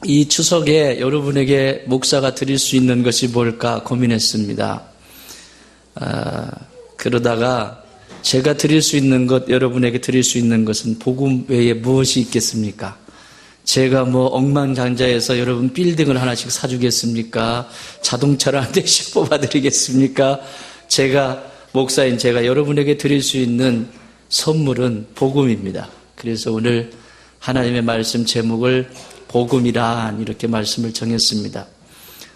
이 추석에 여러분에게 목사가 드릴 수 있는 것이 뭘까 고민했습니다. 그러다가 제가 드릴 수 있는 것, 여러분에게 드릴 수 있는 것은 복음 외에 무엇이 있겠습니까? 제가 뭐 억만장자해서 여러분 빌딩을 하나씩 사주겠습니까? 자동차를 한 대씩 뽑아드리겠습니까? 목사인 제가 여러분에게 드릴 수 있는 선물은 복음입니다. 그래서 오늘 하나님의 말씀 제목을 복음이란 이렇게 말씀을 정했습니다.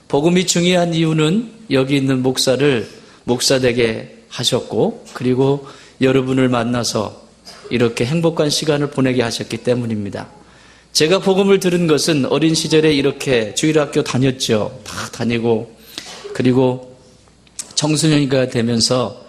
복음이 중요한 이유는 여기 있는 목사를 목사되게 하셨고, 그리고 여러분을 만나서 이렇게 행복한 시간을 보내게 하셨기 때문입니다. 제가 복음을 들은 것은 어린 시절에 이렇게 주일학교 다녔죠. 다 다니고, 그리고 청소년기가 되면서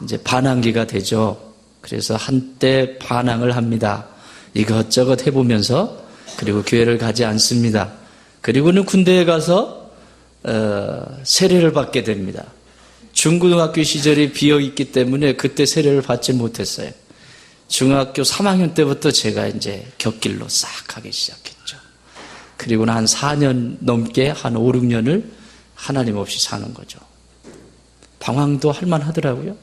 이제 반항기가 되죠. 그래서 한때 반항을 합니다. 이것저것 해보면서, 그리고 교회를 가지 않습니다. 그리고는 군대에 가서 세례를 받게 됩니다. 중고등학교 시절이 비어있기 때문에 그때 세례를 받지 못했어요. 중학교 3학년 때부터 제가 이제 곁길로 싹 가기 시작했죠. 그리고는 한 4년 넘게 한 5, 6년을 하나님 없이 사는 거죠. 방황도 할만 하더라고요.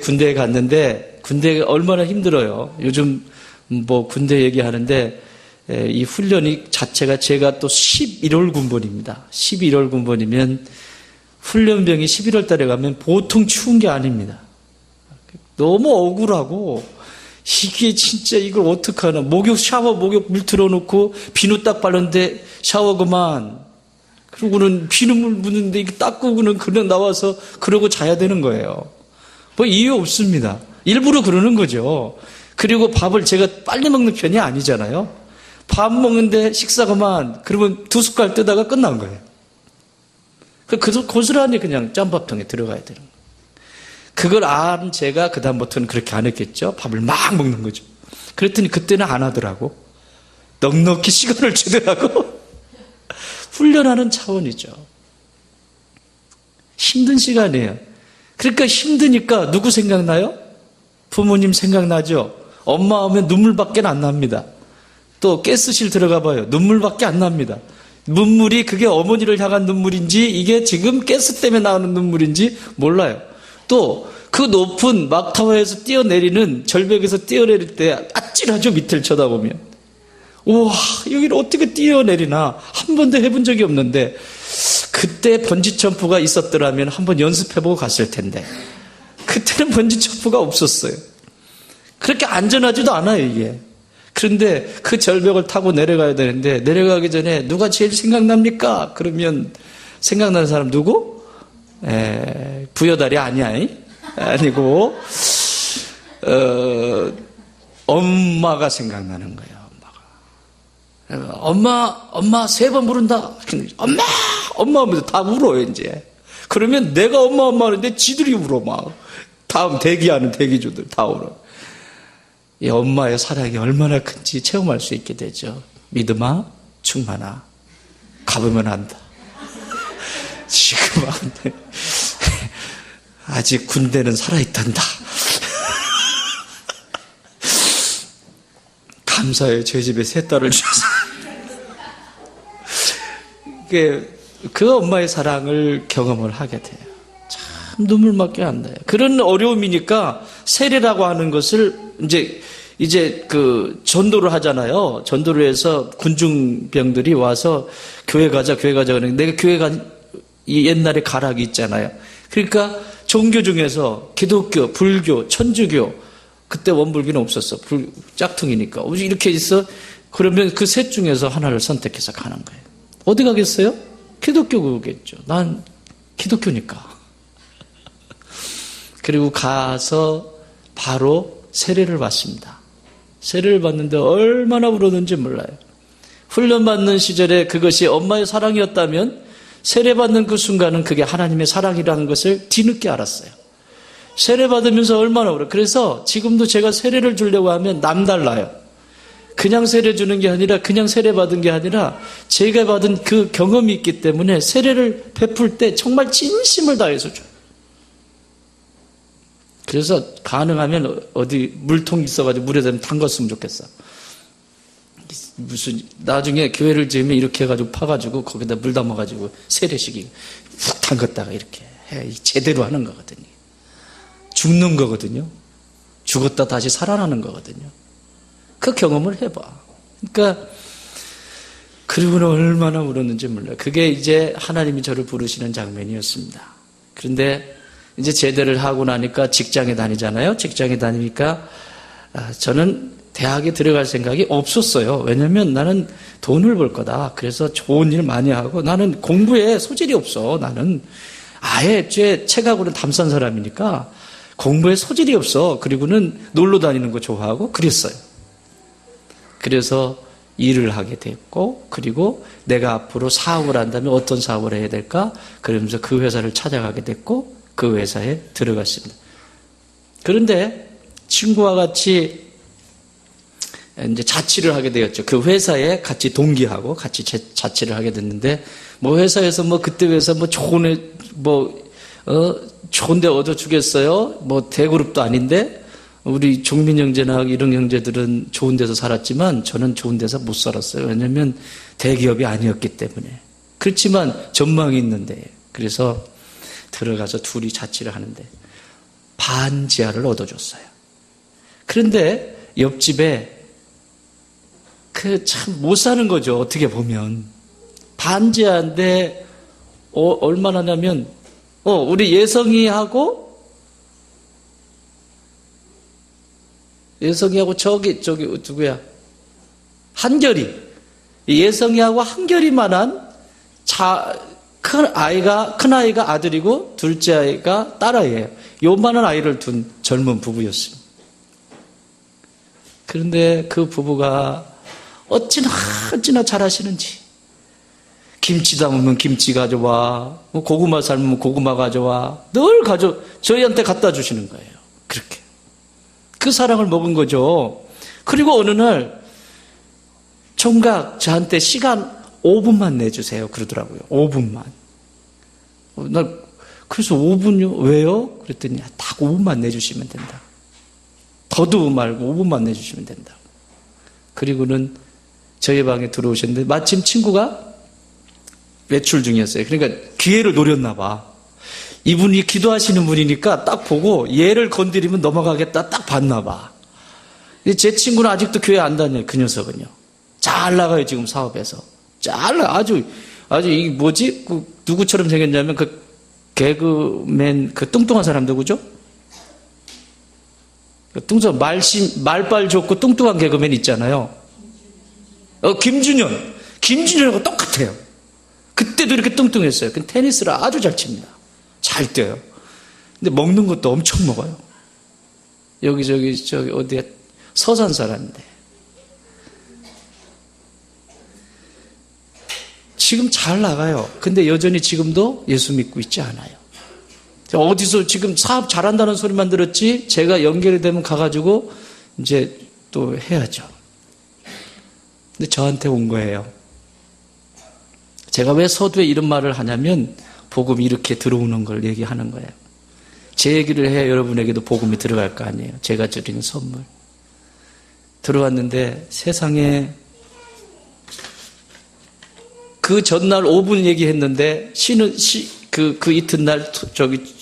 군대에 갔는데, 군대가 얼마나 힘들어요. 요즘 뭐 군대 얘기하는데, 이 훈련이 자체가 제가 또 11월 군번입니다. 11월 군번이면 훈련병이 11월 달에 가면 보통 추운 게 아닙니다. 너무 억울하고, 이게 진짜 이걸 어떡하나. 목욕 물 틀어놓고 비누 딱 바르는데 샤워 그만. 그러고는 비누물 묻는데 이게 닦고는 그냥 나와서 그러고 자야 되는 거예요. 뭐 이유 없습니다. 일부러 그러는 거죠. 그리고 밥을 제가 빨리 먹는 편이 아니잖아요. 밥 먹는데 식사 그만. 그러면 2숟갈 뜨다가 끝난 거예요. 그래서 고스란히 그냥 짬밥통에 들어가야 되는 거예요. 그걸 안 제가 그다음부터는 그렇게 안 했겠죠. 밥을 막 먹는 거죠. 그랬더니 그때는 안 하더라고. 넉넉히 시간을 주더라고. 훈련하는 차원이죠. 힘든 시간이에요. 그러니까 힘드니까 누구 생각나요? 부모님 생각나죠? 엄마 오면 눈물밖에 안 납니다. 또 가스실 들어가 봐요. 눈물밖에 안 납니다. 눈물이 그게 어머니를 향한 눈물인지 이게 지금 가스 때문에 나오는 눈물인지 몰라요. 또 그 높은 막타워에서 뛰어내리는, 절벽에서 뛰어내릴 때 아찔하죠. 밑을 쳐다보면. 우와, 여기를 어떻게 뛰어내리나 한 번도 해본 적이 없는데, 그때 번지점프가 있었더라면 한번 연습해보고 갔을 텐데, 그때는 번지점프가 없었어요. 그렇게 안전하지도 않아요, 이게. 그런데 그 절벽을 타고 내려가야 되는데, 내려가기 전에 누가 제일 생각납니까? 그러면 생각나는 사람 누구? 부여다리 아니야? 아니고 엄마가 생각나는 거예요. 엄마 3번 부른다. 엄마 하면서 다 울어요. 이제 그러면 내가 엄마 하는데 지들이 울어. 막 다음 대기하는 대기주들 다 울어. 이 엄마의 사랑이 얼마나 큰지 체험할 수 있게 되죠. 믿음아 충만아 가보면 안다. 지금 아직 군대는 살아있단다. 감사해요. 저희 집에 3딸을 주셔서. 그 엄마의 사랑을 경험을 하게 돼요. 참 눈물밖에 안 나요. 그런 어려움이니까 세례라고 하는 것을 이제 그 전도를 하잖아요. 전도를 해서 군중병들이 와서 교회 가자 그러는데 내가 교회 이 옛날에 가락이 있잖아요. 그러니까 종교 중에서 기독교, 불교, 천주교, 그때 원불교는 없었어. 짝퉁이니까. 이렇게 있어. 그러면 그 셋 중에서 하나를 선택해서 가는 거예요. 어디 가겠어요? 기독교겠죠. 난 기독교니까. 그리고 가서 바로 세례를 받습니다. 세례를 받는데 얼마나 울었는지 몰라요. 훈련받는 시절에 그것이 엄마의 사랑이었다면 세례받는 그 순간은 그게 하나님의 사랑이라는 것을 뒤늦게 알았어요. 세례받으면서 얼마나 울어요. 그래서 지금도 제가 세례를 주려고 하면 남달라요. 그냥 세례 주는 게 아니라, 그냥 세례 받은 게 아니라 제가 받은 그 경험이 있기 때문에 세례를 베풀 때 정말 진심을 다해서 줘요. 그래서 가능하면 어디 물통 있어가지고 물에다 담갔으면 좋겠어. 무슨 나중에 교회를 지으면 이렇게 해가지고 파가지고 거기다 물 담아가지고 세례식이 푹 담갔다가 이렇게 해. 제대로 하는 거거든요. 죽는 거거든요. 죽었다 다시 살아나는 거거든요. 그 경험을 해봐. 그러니까 그리고는 얼마나 울었는지 몰라요. 그게 이제 하나님이 저를 부르시는 장면이었습니다. 그런데 이제 제대를 하고 나니까 직장에 다니잖아요. 직장에 다니니까 저는 대학에 들어갈 생각이 없었어요. 왜냐면 나는 돈을 벌 거다. 그래서 좋은 일 많이 하고 나는 공부에 소질이 없어. 나는 아예 제 체각으로는 담산 사람이니까 공부에 소질이 없어. 그리고는 놀러 다니는 거 좋아하고 그랬어요. 그래서 일을 하게 됐고, 그리고 내가 앞으로 사업을 한다면 어떤 사업을 해야 될까? 그러면서 그 회사를 찾아가게 됐고, 그 회사에 들어갔습니다. 그런데 친구와 같이 이제 자취를 하게 되었죠. 그 회사에 같이 동기하고 같이 자취를 하게 됐는데, 뭐 회사에서 뭐 그때 회사 뭐 좋은데 얻어주겠어요? 뭐 대그룹도 아닌데, 우리 종민 형제나 이런 형제들은 좋은 데서 살았지만 저는 좋은 데서 못 살았어요. 왜냐하면 대기업이 아니었기 때문에. 그렇지만 전망이 있는데, 그래서 들어가서 둘이 자취를 하는데 반지하를 얻어줬어요. 그런데 옆집에 그 참 못 사는 거죠. 어떻게 보면 반지하인데 얼마나 하냐면 우리 예성이하고 저기 누구야? 한결이. 예성이하고 한결이만한 큰 아이가 아들이고 둘째 아이가 딸아이예요. 요만한 아이를 둔 젊은 부부였습니다. 그런데 그 부부가 어찌나 잘하시는지. 김치 담으면 김치 가져와. 고구마 삶으면 고구마 가져와. 늘 저희한테 갖다 주시는 거예요. 그렇게. 그 사랑을 먹은 거죠. 그리고 어느 날 총각 저한테 시간 5분만 내주세요 그러더라고요. 5분만. 그래서 5분요? 왜요? 그랬더니 딱 5분만 내주시면 된다. 더도 말고 5분만 내주시면 된다. 그리고는 저희 방에 들어오셨는데 마침 친구가 외출 중이었어요. 그러니까 기회를 노렸나 봐. 이분이 기도하시는 분이니까 딱 보고 얘를 건드리면 넘어가겠다 딱 봤나 봐. 제 친구는 아직도 교회 안 다녀요. 그 녀석은요. 잘 나가요 지금 사업에서. 잘 나가. 아주 이게 뭐지? 누구처럼 생겼냐면 그 개그맨 그 뚱뚱한 사람 누구죠? 말빨 좋고 뚱뚱한 개그맨 있잖아요. 김준현하고 똑같아요. 그때도 이렇게 뚱뚱했어요. 근데 테니스를 아주 잘 칩니다. 잘 뛰어요. 근데 먹는 것도 엄청 먹어요. 저기 어디에 서산 사람인데. 지금 잘 나가요. 근데 여전히 지금도 예수 믿고 있지 않아요. 어디서 지금 사업 잘한다는 소리만 들었지 제가 연결이 되면 가가지고 이제 또 해야죠. 근데 저한테 온 거예요. 제가 왜 서두에 이런 말을 하냐면 복음이 이렇게 들어오는 걸 얘기하는 거예요. 제 얘기를 해야 여러분에게도 복음이 들어갈 거 아니에요. 제가 드리는 선물. 들어왔는데 세상에 그 전날 5분 얘기했는데 그 이튿날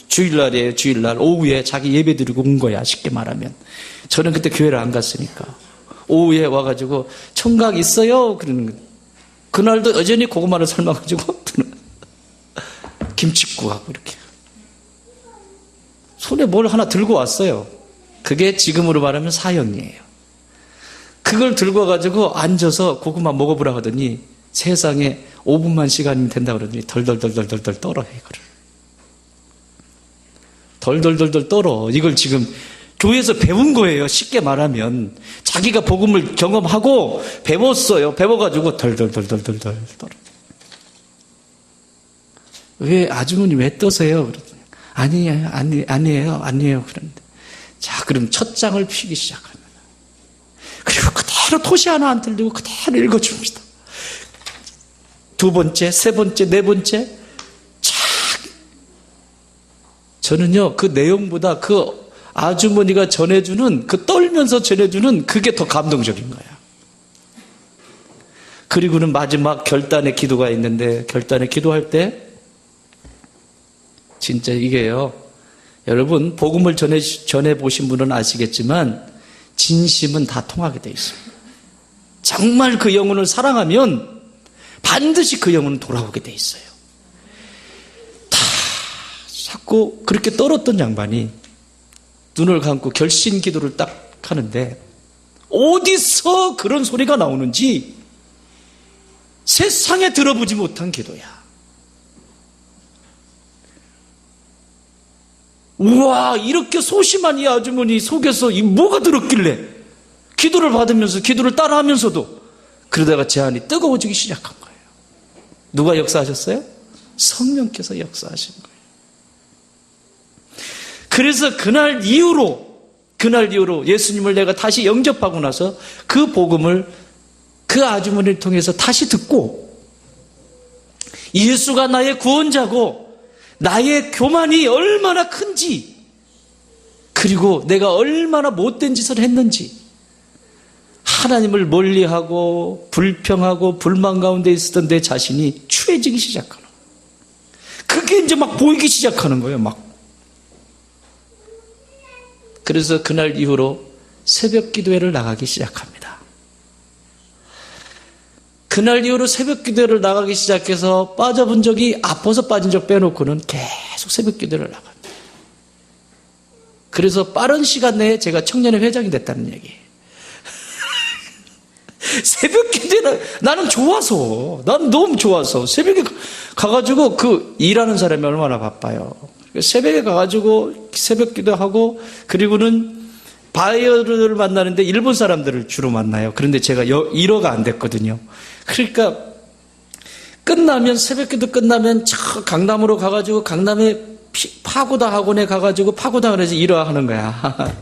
주일날이에요. 주일날 오후에 자기 예배 드리고 온 거야. 쉽게 말하면. 저는 그때 교회를 안 갔으니까. 오후에 와가지고 청각 있어요? 그러는 거예요. 그날도 여전히 고구마를 삶아가지고 김치국하고 이렇게 손에 뭘 하나 들고 왔어요. 그게 지금으로 말하면 사형이에요. 그걸 들고 와가지고 앉아서 고구마 먹어보라 하더니 세상에 5분만 시간이 된다 그러더니 덜덜덜덜덜 떨어 이거를. 덜덜덜덜 떨어. 이걸 지금 교회에서 배운 거예요. 쉽게 말하면 자기가 복음을 경험하고 배웠어요. 배워가지고 덜덜덜덜덜 떨어. 왜 아주머니 왜 떠세요? 그러더니 아니에요. 그런데 자 그럼 첫 장을 피기 시작합니다. 그리고 그대로 토시 하나 안 들리고 그대로 읽어줍니다. 두 번째, 세 번째, 네 번째. 저는요 그 내용보다 그 아주머니가 전해주는 그 떨면서 전해주는 그게 더 감동적인 거야. 그리고는 마지막 결단의 기도가 있는데, 결단의 기도할 때 진짜 이게요, 여러분 복음을 전해 보신 분은 아시겠지만 진심은 다 통하게 돼 있습니다. 정말 그 영혼을 사랑하면 반드시 그 영혼은 돌아오게 돼 있어요. 다 자꾸 그렇게 떨었던 양반이 눈을 감고 결신 기도를 딱 하는데, 어디서 그런 소리가 나오는지 세상에 들어보지 못한 기도야. 우와, 이렇게 소심한 이 아주머니 속에서 이 뭐가 들었길래 기도를 받으면서 기도를 따라하면서도 그러다가 제 안이 뜨거워지기 시작한 거예요. 누가 역사하셨어요? 성령께서 역사하신 거예요. 그래서 그날 이후로 예수님을 내가 다시 영접하고 나서 그 복음을 그 아주머니를 통해서 다시 듣고, 예수가 나의 구원자고 나의 교만이 얼마나 큰지, 그리고 내가 얼마나 못된 짓을 했는지, 하나님을 멀리하고 불평하고 불만 가운데 있었던 내 자신이 추해지기 시작하는 거예요. 그게 이제 막 보이기 시작하는 거예요. 막. 그래서 그날 이후로 새벽 기도회를 나가기 시작합니다. 그날 이후로 새벽 기도회를 나가기 시작해서 빠져본 적이, 아파서 빠진 적 빼놓고는 계속 새벽 기도회를 나갑니다. 그래서 빠른 시간 내에 제가 청년회 회장이 됐다는 얘기예요. 새벽 기도회는 나는 좋아서, 난 너무 좋아서 새벽에 가가지고, 그 일하는 사람이 얼마나 바빠요. 새벽에 가가지고 새벽 기도하고, 그리고는 바이어를 만나는데 일본 사람들을 주로 만나요. 그런데 제가 1호가 안 됐거든요. 그러니까 끝나면, 새벽 기도 끝나면 저 강남으로 가가지고, 강남에 파고다 학원에 가가지고 파고다 그래서 1호 하는 거야.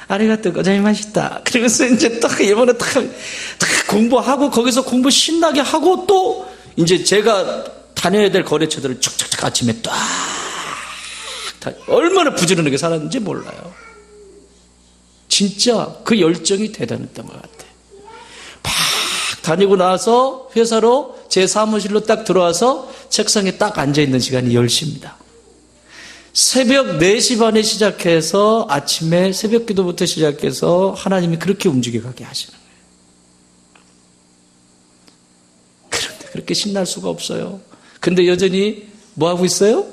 아리가또 고자이마시다. 그러면서 이제 딱 일본에 딱 공부하고, 거기서 공부 신나게 하고, 또 이제 제가 다녀야 될 거래처들을 쭉쭉쭉 아침에 딱 얼마나 부지런하게 살았는지 몰라요. 진짜 그 열정이 대단했던 것 같아요. 막 다니고 나서 회사로, 제 사무실로 딱 들어와서 책상에 딱 앉아있는 시간이 10시입니다. 새벽 4시 반에 시작해서 아침에 새벽 기도부터 시작해서 하나님이 그렇게 움직여가게 하시는 거예요. 그런데 그렇게 신날 수가 없어요. 근데 여전히 뭐하고 있어요?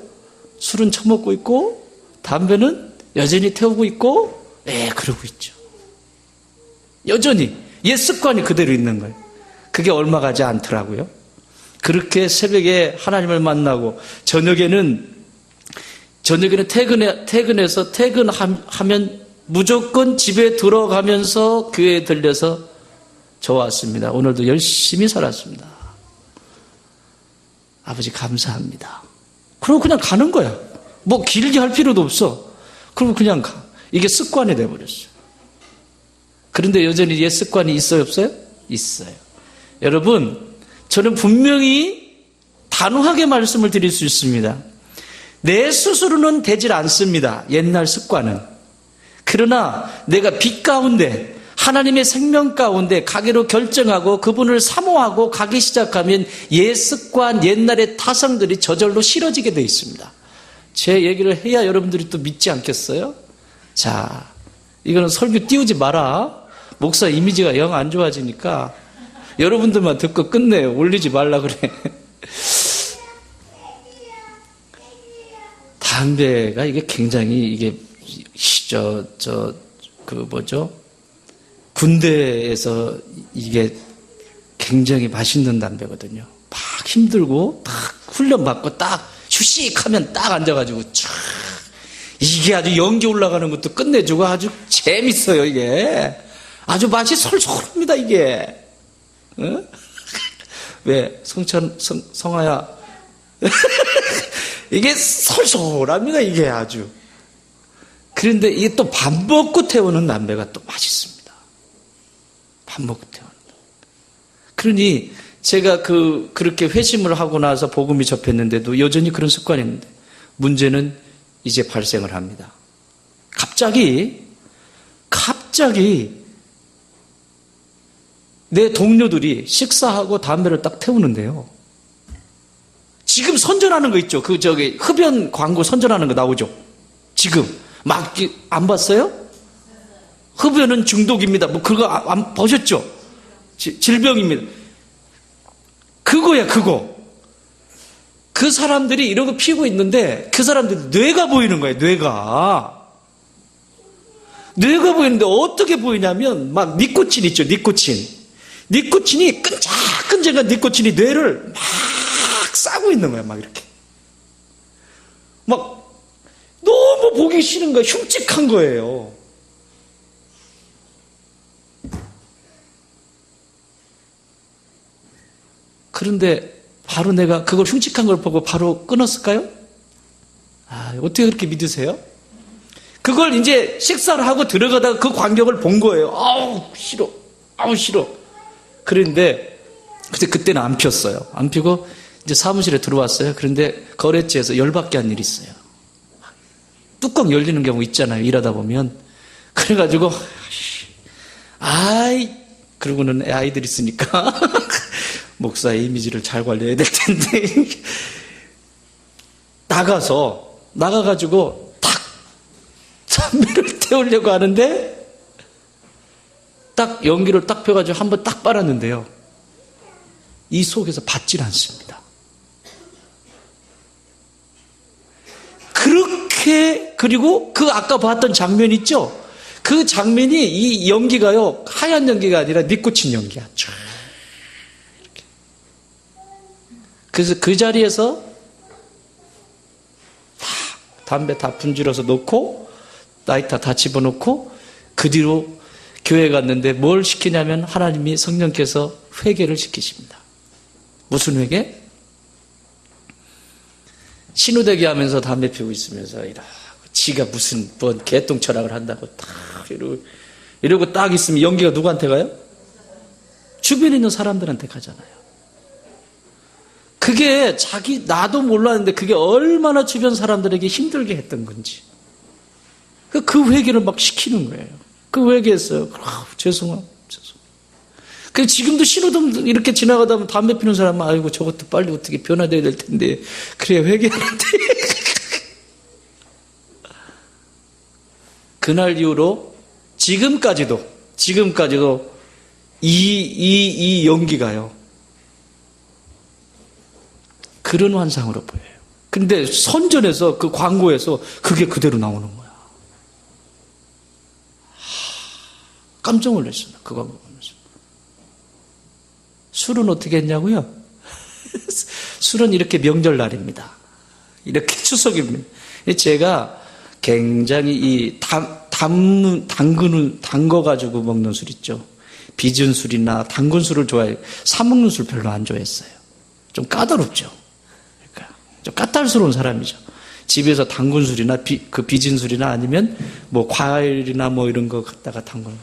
술은 처먹고 있고, 담배는 여전히 태우고 있고, 그러고 있죠. 여전히 옛 습관이 그대로 있는 거예요. 그게 얼마 가지 않더라고요. 그렇게 새벽에 하나님을 만나고, 저녁에는 퇴근해서 퇴근하면 무조건 집에 들어가면서 교회에 들려서 좋았습니다. 오늘도 열심히 살았습니다. 아버지 감사합니다. 그리고 그냥 가는 거야. 뭐 길게 할 필요도 없어. 그리고 그냥 가. 이게 습관이 돼버렸어요. 그런데 여전히 옛 습관이 있어요, 없어요? 있어요. 여러분, 저는 분명히 단호하게 말씀을 드릴 수 있습니다. 내 스스로는 되질 않습니다. 옛날 습관은. 그러나 내가 빛 가운데, 하나님의 생명 가운데 가기로 결정하고 그분을 사모하고 가기 시작하면 옛 습관, 옛날의 타성들이 저절로 싫어지게 되어 있습니다. 제 얘기를 해야 여러분들이 또 믿지 않겠어요? 자, 이거는 설교 띄우지 마라. 목사 이미지가 영 안 좋아지니까 여러분들만 듣고 끝내요. 올리지 말라 그래. 담배가 이게 굉장히, 이게 군대에서 이게 굉장히 맛있는 담배거든요. 막 힘들고 딱 훈련받고 딱 휴식하면 딱 앉아가지고 촥, 이게 아주 연기 올라가는 것도 끝내주고 아주 재밌어요. 이게 아주 맛이 솔솔합니다. 이게. 어? 왜 성아야 이게 솔솔합니다. 이게 아주. 그런데 이게 또 밥 먹고 태우는 담배가 또 맛있습니다. 밥 먹고 태우는. 그러니 제가 그렇게 회심을 하고 나서 복음이 접했는데도 여전히 그런 습관이 있는데, 문제는 이제 발생을 합니다. 갑자기 내 동료들이 식사하고 담배를 딱 태우는데요. 지금 선전하는 거 있죠. 흡연 광고 선전하는 거 나오죠. 지금 막 안 봤어요? 흡연은 중독입니다. 뭐 그거 안 보셨죠? 질병입니다. 그거야, 그거. 그 사람들이 이러고 피우고 있는데 그 사람들 뇌가 보이는 거예요. 뇌가 보이는데 어떻게 보이냐면 막 니코틴 있죠. 니코틴이 끈적끈적한 니코틴이 뇌를 막 싸고 있는 거야. 막 이렇게 막 너무 보기 싫은 거야. 흉측한 거예요. 그런데 바로 내가 그걸 흉측한 걸 보고 바로 끊었을까요? 어떻게 그렇게 믿으세요? 그걸 이제 식사를 하고 들어가다가 그 광경을 본 거예요. 아우 싫어. 그런데 그때는 안 폈어요. 안 피고 이제 사무실에 들어왔어요. 그런데 거래처에서 열받게 한 일이 있어요. 뚜껑 열리는 경우 있잖아요. 일하다 보면. 그래가지고 그러고는 아이들 있으니까 목사의 이미지를 잘 관리해야 될 텐데 나가가지고 탁 담배를 태우려고 하는데 딱 연기를 딱 펴가지고 한번 딱 빨았는데요. 이 속에서 받질 않습니다. 그리고 그 아까 봤던 장면 있죠? 그 장면이 이 연기가요, 하얀 연기가 아니라 니코틴 연기야. 쫙. 이렇게. 그래서 그 자리에서 담배 다 분질러서 놓고, 라이터 다 집어넣고, 그 뒤로 교회 갔는데 뭘 시키냐면 하나님이 성령께서 회개를 시키십니다. 무슨 회개? 신우대기 하면서 담배 피우고 있으면서 지가 무슨 뭔 개똥 철학을 한다고 딱 이러고 딱 있으면 연기가 누구한테 가요? 주변에 있는 사람들한테 가잖아요. 그게 나도 몰랐는데 그게 얼마나 주변 사람들에게 힘들게 했던 건지. 그 회개를 막 시키는 거예요. 그 회개했어요. 죄송합니다. 그래서 지금도 신호등 이렇게 지나가다 보면 담배 피는 사람은 아이고 저것도 빨리 어떻게 변화돼야 될 텐데 그래야 회개하는데 그날 이후로 지금까지도 이 연기가요 그런 환상으로 보여요. 근데 선전에서 그 광고에서 그게 그대로 나오는 거야. 깜짝 놀랐어요. 그 광고 보면서. 술은 어떻게 했냐고요? 술은 이렇게 명절날입니다. 이렇게 추석입니다. 제가 굉장히 이 담궈가지고 먹는 술 있죠. 빚은 술이나 담근 술을 좋아해요. 사먹는 술 별로 안 좋아했어요. 좀 까다롭죠. 그러니까 좀 까탈스러운 사람이죠. 집에서 담근 술이나 그 빚은 술이나 아니면 뭐 과일이나 뭐 이런 거 갖다가 담근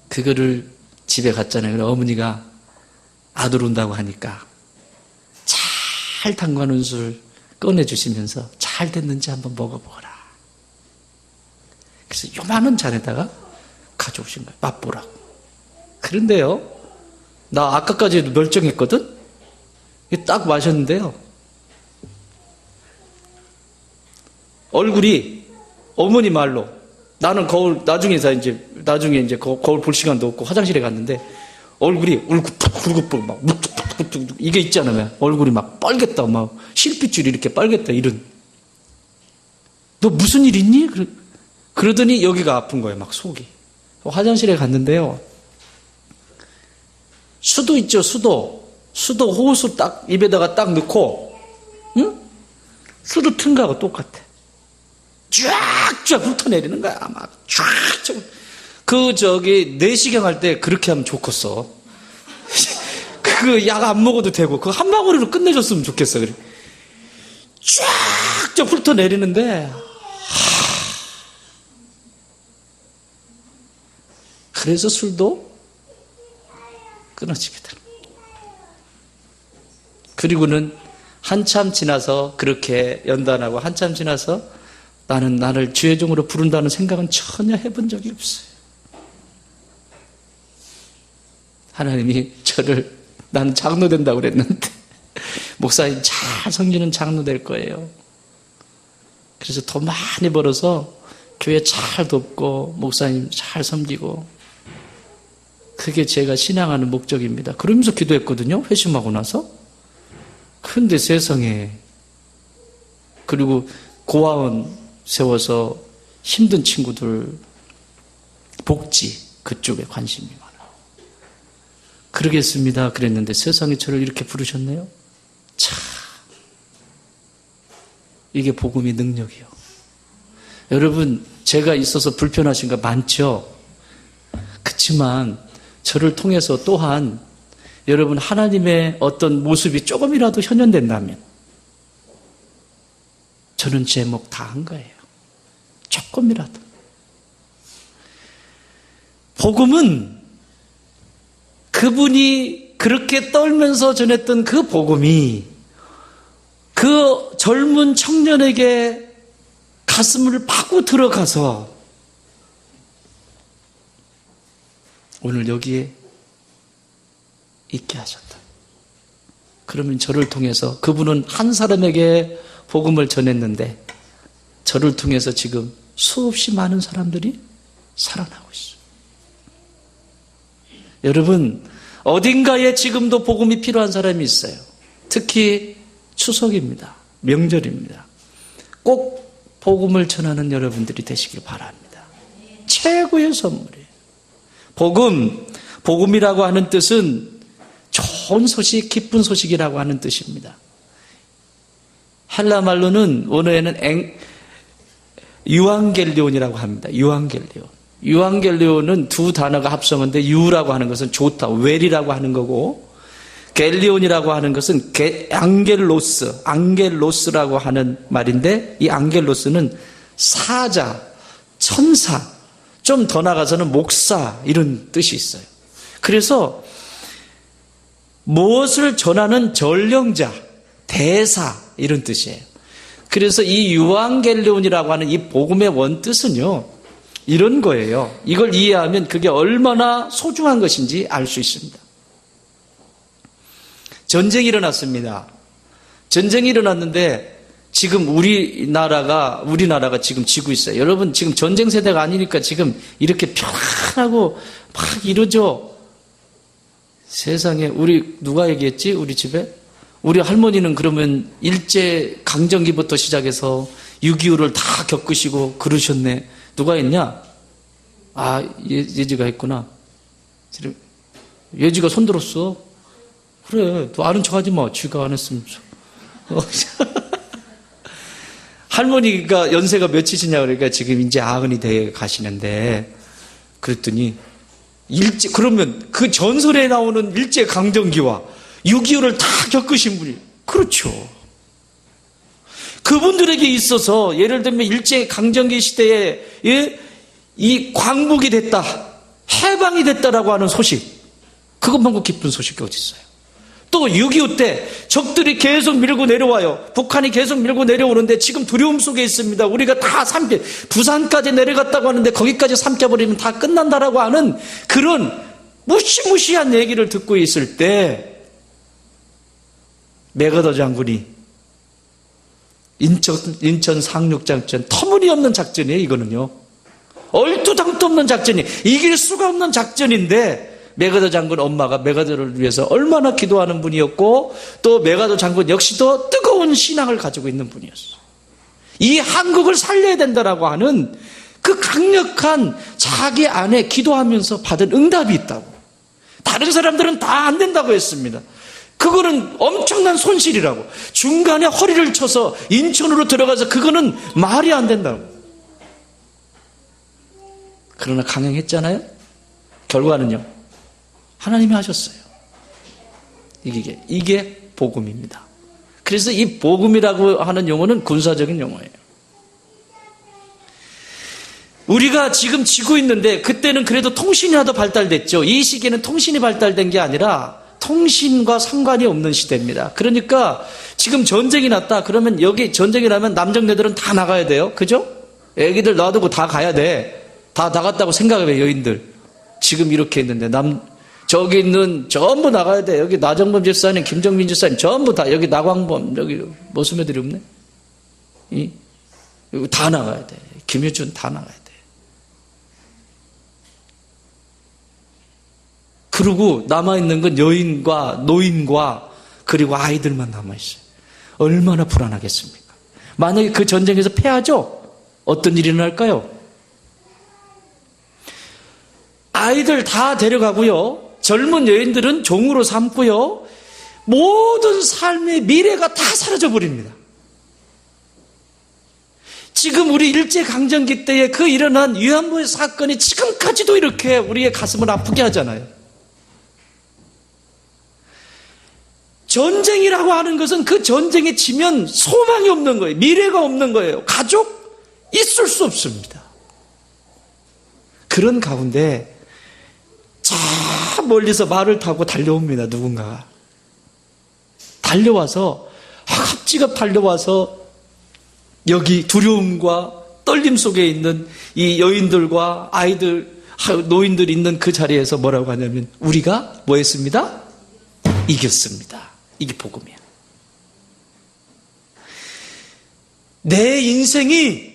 그거를 집에 갔잖아요. 그래서 어머니가 아들 온다고 하니까 잘 담가놓은 술 꺼내주시면서 잘 됐는지 한번 먹어보거라. 그래서 요만한 잔에다가 가져오신 거예요. 맛보라고. 그런데요, 나 아까까지도 멀쩡했거든? 딱 마셨는데요, 얼굴이 어머니 말로 나는 나중에 이제 거울 볼 시간도 없고 화장실에 갔는데 얼굴이 울긋불긋 막 이게 있잖아요. 얼굴이 막 빨갰다, 막 실핏줄이 이렇게 빨갰다 이런. 너 무슨 일 있니? 그러더니 여기가 아픈 거예요. 막 속이. 화장실에 갔는데요. 수도 있죠, 수도 호수 딱 입에다가 딱 넣고, 응? 수도 튼 거하고 똑같아. 쫙쫙 훑어내리는 거야. 막 쫙쫙. 내시경 할 때 그렇게 하면 좋겠어. 그 약 안 먹어도 되고, 그 한 방울으로 끝내줬으면 좋겠어. 그래. 쫙쫙 훑어내리는데, 그래서 술도 끊어지게 되는 거예요. 그리고는 한참 지나서 그렇게 연단하고 한참 지나서 나는 나를 주의 종으로 부른다는 생각은 전혀 해본 적이 없어요. 하나님이 저를, 나는 장로 된다고 그랬는데 목사님 잘 섬기는 장로 될 거예요. 그래서 돈 많이 벌어서 교회 잘 돕고 목사님 잘 섬기고, 그게 제가 신앙하는 목적입니다. 그러면서 기도했거든요, 회심하고 나서. 근데 세상에, 그리고 고아원 세워서 힘든 친구들 복지 그쪽에 관심이 많아요. 그러겠습니다 그랬는데 세상에 저를 이렇게 부르셨네요. 참, 이게 복음의 능력이요. 여러분, 제가 있어서 불편하신 거 많죠? 그렇지만 저를 통해서 또한 여러분 하나님의 어떤 모습이 조금이라도 현현된다면 저는 제 목 다 한 거예요. 조금이라도. 복음은 그분이 그렇게 떨면서 전했던 그 복음이 그 젊은 청년에게 가슴을 파고 들어가서 오늘 여기에 있게 하셨다. 그러면 저를 통해서, 그분은 한 사람에게 복음을 전했는데 저를 통해서 지금 수없이 많은 사람들이 살아나고 있어요. 여러분, 어딘가에 지금도 복음이 필요한 사람이 있어요. 특히 추석입니다. 명절입니다. 꼭 복음을 전하는 여러분들이 되시길 바랍니다. 최고의 선물이에요. 복음이라고 하는 뜻은 좋은 소식, 기쁜 소식이라고 하는 뜻입니다. 헬라 말로는 원어에는 유앙겔리온이라고 합니다. 유앙겔리온은 두 단어가 합성한데 유라고 하는 것은 좋다, 웰이라고 하는 거고, 겔리온이라고 하는 것은 앙겔로스라고 하는 말인데, 이 앙겔로스는 사자, 천사, 좀 더 나가서는 목사, 이런 뜻이 있어요. 그래서 무엇을 전하는 전령자, 대사, 이런 뜻이에요. 그래서 이 유앙겔리온이라고 하는 이 복음의 원뜻은요, 이런 거예요. 이걸 이해하면 그게 얼마나 소중한 것인지 알 수 있습니다. 전쟁이 일어났습니다. 전쟁이 일어났는데 지금 우리나라가 지금 지고 있어요. 여러분, 지금 전쟁 세대가 아니니까 지금 이렇게 편하고 막 이러죠. 세상에, 우리 누가 얘기했지? 우리 집에? 우리 할머니는 그러면 일제 강점기부터 시작해서 6.25를 다 겪으시고 그러셨네. 누가 했냐? 아, 예지가 했구나. 예지가 손들었어. 그래, 너 아는 척 하지 마. 쥐가 안 했으면. 할머니가 연세가 몇이시냐 그러니까 지금 이제 90이 돼 가시는데, 그랬더니 그러면 그 전설에 나오는 일제 강점기와 6.25를 다 겪으신 분이, 그렇죠. 그분들에게 있어서 예를 들면 일제 강점기 시대에 이 광복이 됐다, 해방이 됐다라고 하는 소식, 그것만큼 기쁜 소식이 어디 있어요? 또 6.25 때 적들이 계속 밀고 내려와요. 북한이 계속 밀고 내려오는데 지금 두려움 속에 있습니다. 우리가 다 부산까지 내려갔다고 하는데 거기까지 삼켜버리면 다 끝난다라고 하는 그런 무시무시한 얘기를 듣고 있을 때 맥어더 장군이 인천 상륙작전, 터무니없는 작전이에요. 이거는요, 얼토당토 없는 작전이, 이길 수가 없는 작전인데 맥어더 장군 엄마가 맥어더를 위해서 얼마나 기도하는 분이었고, 또 맥어더 장군 역시도 뜨거운 신앙을 가지고 있는 분이었어요. 이 한국을 살려야 된다라고 하는 그 강력한 자기 안에 기도하면서 받은 응답이 있다고. 다른 사람들은 다 안 된다고 했습니다. 그거는 엄청난 손실이라고. 중간에 허리를 쳐서 인천으로 들어가서 그거는 말이 안 된다고. 그러나 강행했잖아요. 결과는요, 하나님이 하셨어요. 이게 복음입니다. 그래서 이 복음이라고 하는 용어는 군사적인 용어예요. 우리가 지금 지고 있는데, 그때는 그래도 통신이라도 발달됐죠. 이 시기에는 통신이 발달된 게 아니라 통신과 상관이 없는 시대입니다. 그러니까 지금 전쟁이 났다 그러면, 여기 전쟁이 나면 남정네들은 다 나가야 돼요. 그죠? 애기들 놔두고 다 가야 돼. 다 나갔다고 생각을 해요, 여인들. 지금 이렇게 했는데 저기 있는 전부 나가야 돼. 여기 나정범 집사님, 김정민 집사님 전부 다, 여기 나광범, 여기 모수매들이 없네. 여기 다 나가야 돼. 김효준 다 나가야 돼. 그리고 남아있는 건 여인과 노인과 그리고 아이들만 남아있어요. 얼마나 불안하겠습니까? 만약에 그 전쟁에서 패하죠? 어떤 일이 일어날까요? 아이들 다 데려가고요. 젊은 여인들은 종으로 삼고요. 모든 삶의 미래가 다 사라져 버립니다. 지금 우리 일제강점기 때에 그 일어난 위안부의 사건이 지금까지도 이렇게 우리의 가슴을 아프게 하잖아요. 전쟁이라고 하는 것은 그 전쟁에 지면 소망이 없는 거예요. 미래가 없는 거예요. 가족 있을 수 없습니다. 그런 가운데 저 멀리서 말을 타고 달려옵니다. 누군가가 달려와서 합지겁 달려와서 여기 두려움과 떨림 속에 있는 이 여인들과 아이들, 노인들이 있는 그 자리에서 뭐라고 하냐면 우리가 뭐 했습니다? 이겼습니다. 이게 복음이야. 내 인생이,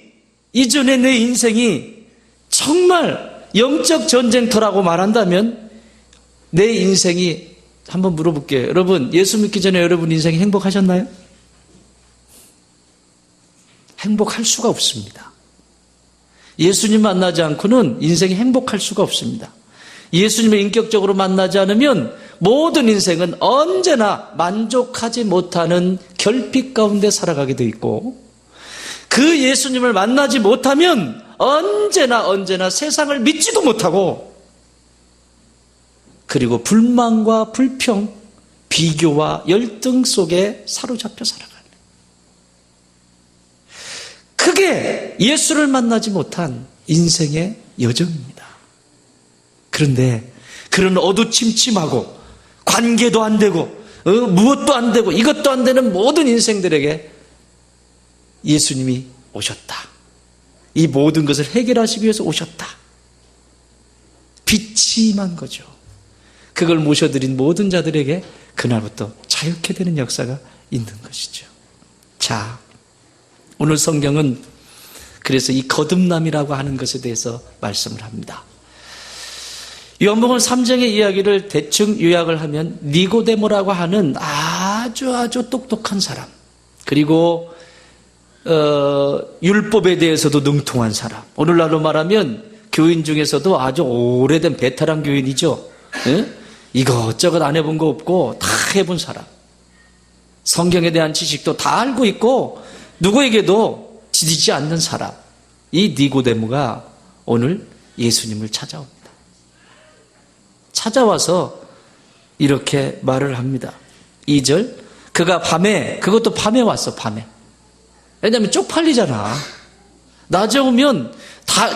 이전에 내 인생이 정말 영적 전쟁터라고 말한다면 내 인생이, 한번 물어볼게요. 여러분, 예수 믿기 전에 여러분 인생이 행복하셨나요? 행복할 수가 없습니다. 예수님 만나지 않고는 인생이 행복할 수가 없습니다. 예수님을 인격적으로 만나지 않으면 모든 인생은 언제나 만족하지 못하는 결핍 가운데 살아가게 돼 있고, 그 예수님을 만나지 못하면 언제나 세상을 믿지도 못하고, 그리고 불만과 불평, 비교와 열등 속에 사로잡혀 살아가는, 그게 예수를 만나지 못한 인생의 여정입니다. 그런데 그런 어두침침하고 관계도 안 되고 무엇도 안 되고 이것도 안 되는 모든 인생들에게 예수님이 오셨다. 이 모든 것을 해결하시기 위해서 오셨다. 빛이 임한 거죠. 그걸 모셔드린 모든 자들에게 그날부터 자유케 되는 역사가 있는 것이죠. 자, 오늘 성경은 그래서 이 거듭남이라고 하는 것에 대해서 말씀을 합니다. 요한복음 3장의 이야기를 대충 요약을 하면 니고데모라고 하는 아주 똑똑한 사람, 그리고 율법에 대해서도 능통한 사람, 오늘날로 말하면 교인 중에서도 아주 오래된 베테랑 교인이죠. 예? 이것저것 안 해본 거 없고 다 해본 사람, 성경에 대한 지식도 다 알고 있고 누구에게도 지지지 않는 사람, 이 니고데모가 오늘 예수님을 찾아옵니다. 찾아와서 이렇게 말을 합니다. 2절, 그가 밤에, 그것도 밤에 왔어. 밤에. 왜냐하면 쪽팔리잖아. 낮에 오면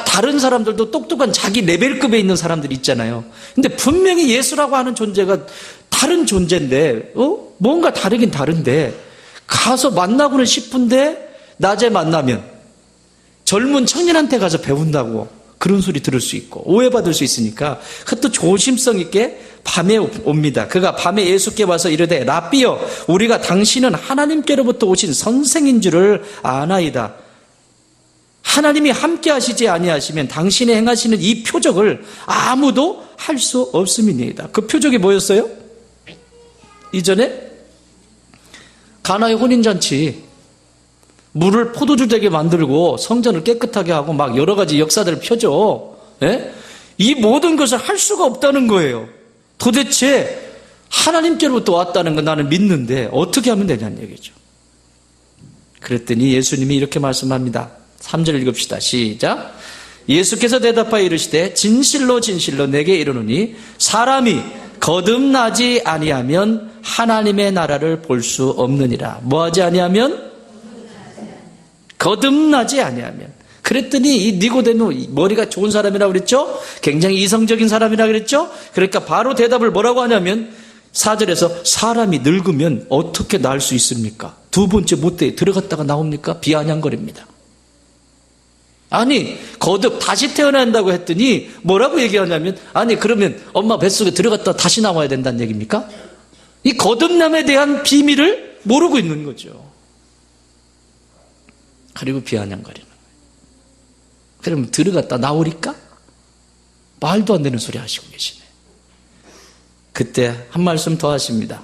다른 사람들도 똑똑한 자기 레벨급에 있는 사람들이 있잖아요. 근데 분명히 예수라고 하는 존재가 다른 존재인데 뭔가 다르긴 다른데 가서 만나고는 싶은데 낮에 만나면 젊은 청년한테 가서 배운다고 그런 소리 들을 수 있고 오해받을 수 있으니까 그것도 조심성 있게 밤에 옵니다. 그가 밤에 예수께 와서 이르되 라삐여, 우리가 당신은 하나님께로부터 오신 선생인 줄을 아나이다. 하나님이 함께 하시지 아니하시면 당신이 행하시는 이 표적을 아무도 할 수 없음이니이다. 그 표적이 뭐였어요? 이전에 가나의 혼인잔치, 물을 포도주 되게 만들고 성전을 깨끗하게 하고 막 여러 가지 역사들을 펴줘. 예? 이 모든 것을 할 수가 없다는 거예요. 도대체 하나님께로부터 왔다는 건 나는 믿는데 어떻게 하면 되냐는 얘기죠. 그랬더니 예수님이 이렇게 말씀합니다. 3절 읽읍시다. 시작. 예수께서 대답하여 이르시되 진실로 진실로 내게 이르노니 사람이 거듭나지 아니하면 하나님의 나라를 볼 수 없느니라. 뭐하지 아니하면? 거듭나지 아니하면. 그랬더니 이 니고데모, 머리가 좋은 사람이라고 그랬죠? 굉장히 이성적인 사람이라고 그랬죠? 그러니까 바로 대답을 뭐라고 하냐면 4절에서 사람이 늙으면 어떻게 날 수 있습니까? 두 번째 못대에 들어갔다가 나옵니까? 비아냥거립니다. 아니, 거듭 다시 태어난다고 했더니 뭐라고 얘기하냐면, 아니, 그러면 엄마 뱃속에 들어갔다 다시 나와야 된다는 얘기입니까? 이 거듭남에 대한 비밀을 모르고 있는 거죠. 그리고 비아냥거리는 거예요. 그러면 들어갔다 나오리까? 말도 안 되는 소리 하시고 계시네. 그때 한 말씀 더 하십니다.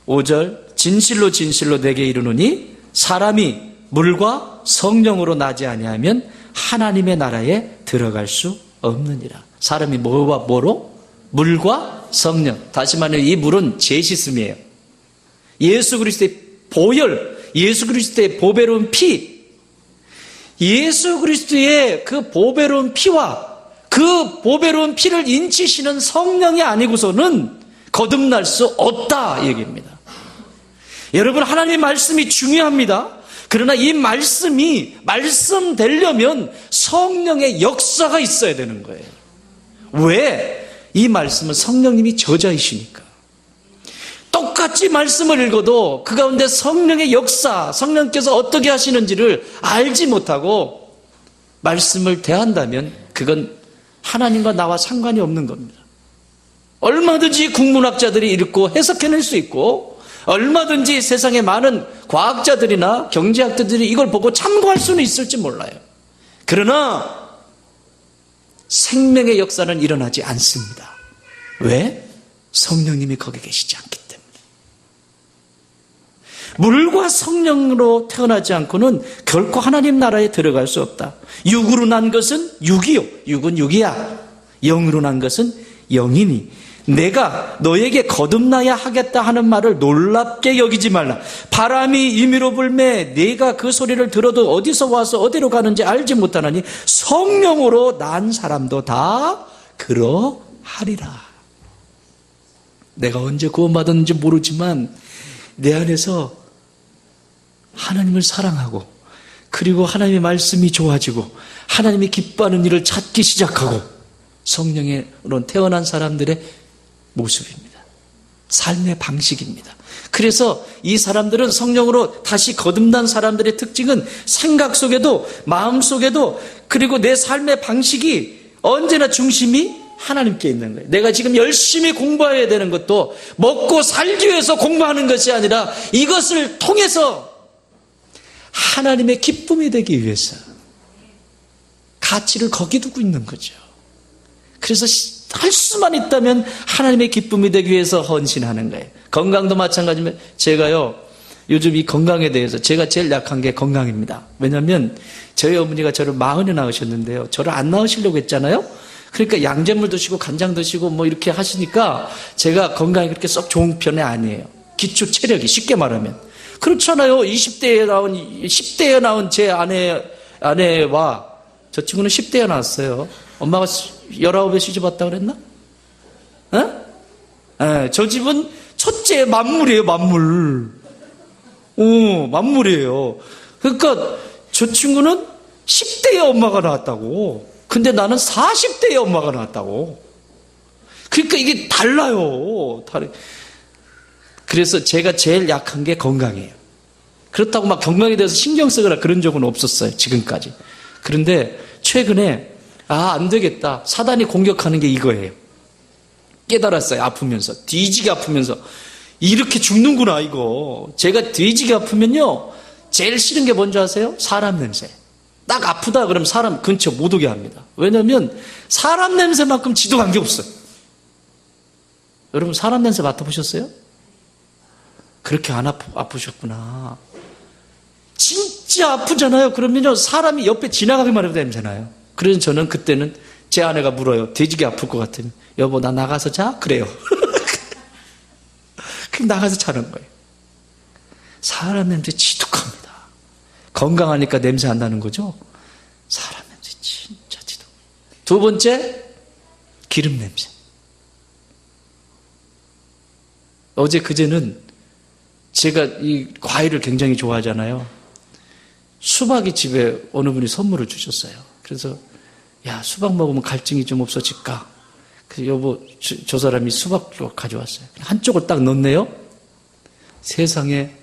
5절, 진실로 진실로 내게 이르노니 사람이 물과 성령으로 나지 아니하면 하나님의 나라에 들어갈 수 없느니라. 사람이 뭐와 뭐로? 물과 성령. 다시 말하면 이 물은 제시씀이에요. 예수 그리스도의 보혈, 예수 그리스도의 보배로운 피, 예수 그리스도의 그 보배로운 피와 그 보배로운 피를 인치시는 성령이 아니고서는 거듭날 수 없다 얘기입니다. 여러분, 하나님의 말씀이 중요합니다. 그러나 이 말씀이 말씀되려면 성령의 역사가 있어야 되는 거예요. 왜? 이 말씀은 성령님이 저자이시니까. 똑같이 말씀을 읽어도 그 가운데 성령의 역사, 성령께서 어떻게 하시는지를 알지 못하고 말씀을 대한다면 그건 하나님과 나와 상관이 없는 겁니다. 얼마든지 국문학자들이 읽고 해석해낼 수 있고 얼마든지 세상의 많은 과학자들이나 경제학자들이 이걸 보고 참고할 수는 있을지 몰라요. 그러나 생명의 역사는 일어나지 않습니다. 왜? 성령님이 거기 계시지 않기 때문에. 물과 성령으로 태어나지 않고는 결코 하나님 나라에 들어갈 수 없다. 육으로 난 것은 육이요. 육은 육이야. 영으로 난 것은 영이니 내가 너에게 거듭나야 하겠다 하는 말을 놀랍게 여기지 말라. 바람이 임의로 불매 내가 그 소리를 들어도 어디서 와서 어디로 가는지 알지 못하나니 성령으로 난 사람도 다 그러하리라. 내가 언제 구원받았는지 모르지만 내 안에서 하나님을 사랑하고 그리고 하나님의 말씀이 좋아지고 하나님이 기뻐하는 일을 찾기 시작하고 성령으로 태어난 사람들의 모습입니다. 삶의 방식입니다. 그래서 이 사람들은 성령으로 다시 거듭난 사람들의 특징은 생각 속에도 마음 속에도 그리고 내 삶의 방식이 언제나 중심이 하나님께 있는 거예요. 내가 지금 열심히 공부해야 되는 것도 먹고 살기 위해서 공부하는 것이 아니라 이것을 통해서 하나님의 기쁨이 되기 위해서 가치를 거기 두고 있는 거죠. 그래서 할 수만 있다면 하나님의 기쁨이 되기 위해서 헌신하는 거예요. 건강도 마찬가지면 제가요 요즘 이 건강에 대해서 제가 제일 약한 게 건강입니다. 왜냐하면 저희 어머니가 저를 40에 낳으셨는데요. 저를 안 낳으시려고 했잖아요. 그러니까 양잿물 드시고 간장 드시고 뭐 이렇게 하시니까 제가 건강이 그렇게 썩 좋은 편이 아니에요. 기초 체력이 쉽게 말하면. 그렇잖아요. 10대에 나온 제 아내와 저 친구는 10대에 나왔어요. 엄마가 19에 시집 왔다 그랬나? 저 집은 첫째 만물이에요, 만물. 만물이에요. 그러니까 저 친구는 10대에 엄마가 나왔다고. 근데 나는 40대에 엄마가 나왔다고. 그러니까 이게 달라요. 그래서 제가 제일 약한 게 건강이에요. 그렇다고 막 건강에 대해서 신경 쓰거나 그런 적은 없었어요, 지금까지. 그런데 최근에 안 되겠다. 사단이 공격하는 게 이거예요. 깨달았어요. 아프면서. 뒤지게 아프면서. 이렇게 죽는구나, 이거. 제가 뒤지게 아프면요. 제일 싫은 게 뭔지 아세요? 사람 냄새. 딱 아프다 그러면 사람 근처 못 오게 합니다. 왜냐하면 사람 냄새만큼 지독한 게 없어요. 여러분 사람 냄새 맡아보셨어요? 그렇게 안 아프셨구나. 진짜 아프잖아요. 그러면요 사람이 옆에 지나가기만 해도 냄새나요. 그래서 저는 그때는 제 아내가 물어요. 돼지게 아플 것 같으면 여보 나 나가서 자? 그래요. 그럼 나가서 자는 거예요. 사람 냄새 지독합니다. 건강하니까 냄새 안 나는 거죠? 사람 냄새 진짜 지독. 두 번째 기름 냄새. 어제 그제는 제가 이 과일을 굉장히 좋아하잖아요. 수박이 집에 어느 분이 선물을 주셨어요. 그래서 야 수박 먹으면 갈증이 좀 없어질까? 그래서 여보 저 사람이 수박을 가져왔어요. 한쪽을 딱 넣네요. 세상에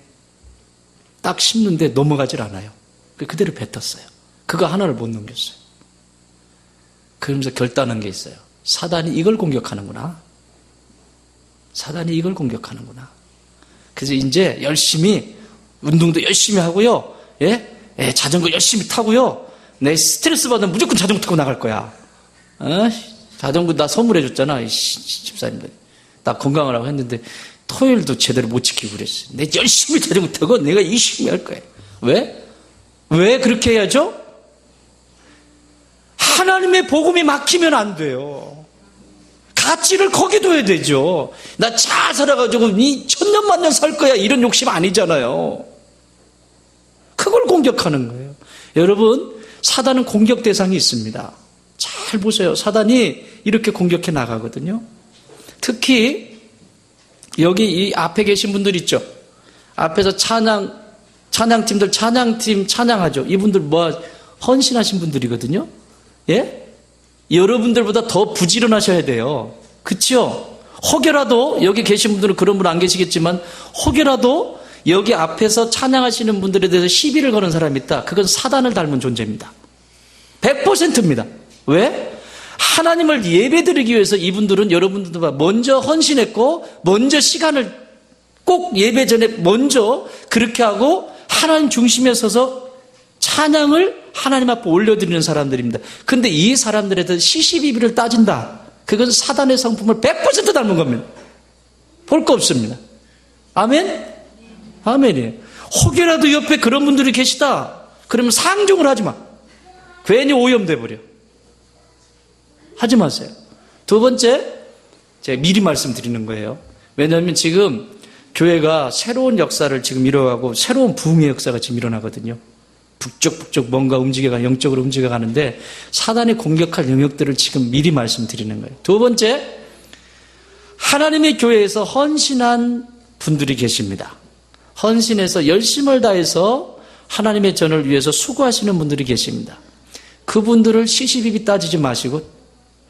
딱 씹는데 넘어가질 않아요. 그대로 뱉었어요. 그거 하나를 못 넘겼어요. 그러면서 결단한 게 있어요. 사단이 이걸 공격하는구나. 사단이 이걸 공격하는구나. 그래서 이제 열심히 운동도 열심히 하고요. 자전거 열심히 타고요. 내 스트레스 받으면 무조건 자전거 타고 나갈 거야. 자전거 나 선물해 줬잖아. 집사님들. 나 건강하라고 했는데 토요일도 제대로 못 지키고 그랬어. 내 열심히 자전거 타고 내가 열심히 할 거야. 왜? 왜 그렇게 해야죠? 하나님의 복음이 막히면 안 돼요. 가치를 거기 둬야 되죠. 나 잘 살아가지고 이 천년만년 살 거야 이런 욕심 아니잖아요. 그걸 공격하는 거예요. 여러분, 사단은 공격 대상이 있습니다. 잘 보세요. 사단이 이렇게 공격해 나가거든요. 특히 여기 이 앞에 계신 분들 있죠. 앞에서 찬양팀들 찬양팀 찬양하죠. 이분들 헌신하신 분들이거든요. 예? 여러분들보다 더 부지런하셔야 돼요. 그쵸? 혹여라도 여기 계신 분들은 그런 분 안 계시겠지만 혹여라도 여기 앞에서 찬양하시는 분들에 대해서 시비를 거는 사람이 있다. 그건 사단을 닮은 존재입니다. 100%입니다. 왜? 하나님을 예배드리기 위해서 이분들은 여러분들보다 먼저 헌신했고 먼저 시간을 꼭 예배 전에 먼저 그렇게 하고 하나님 중심에 서서 찬양을 하나님 앞에 올려드리는 사람들입니다. 근데 이 사람들에 대해서 시시비비를 따진다. 그건 사단의 성품을 100% 닮은 겁니다. 볼 거 없습니다. 아멘? 아멘이에요. 혹여라도 옆에 그런 분들이 계시다. 그러면 상종을 하지 마. 괜히 오염돼 버려. 하지 마세요. 두 번째, 제가 미리 말씀드리는 거예요. 왜냐하면 지금 교회가 새로운 역사를 지금 이뤄가고 새로운 부흥의 역사가 지금 일어나거든요. 북적북적 뭔가 영적으로 움직여가는데 사단이 공격할 영역들을 지금 미리 말씀드리는 거예요. 두 번째, 하나님의 교회에서 헌신한 분들이 계십니다. 헌신해서 열심을 다해서 하나님의 전을 위해서 수고하시는 분들이 계십니다. 그분들을 시시비비 따지지 마시고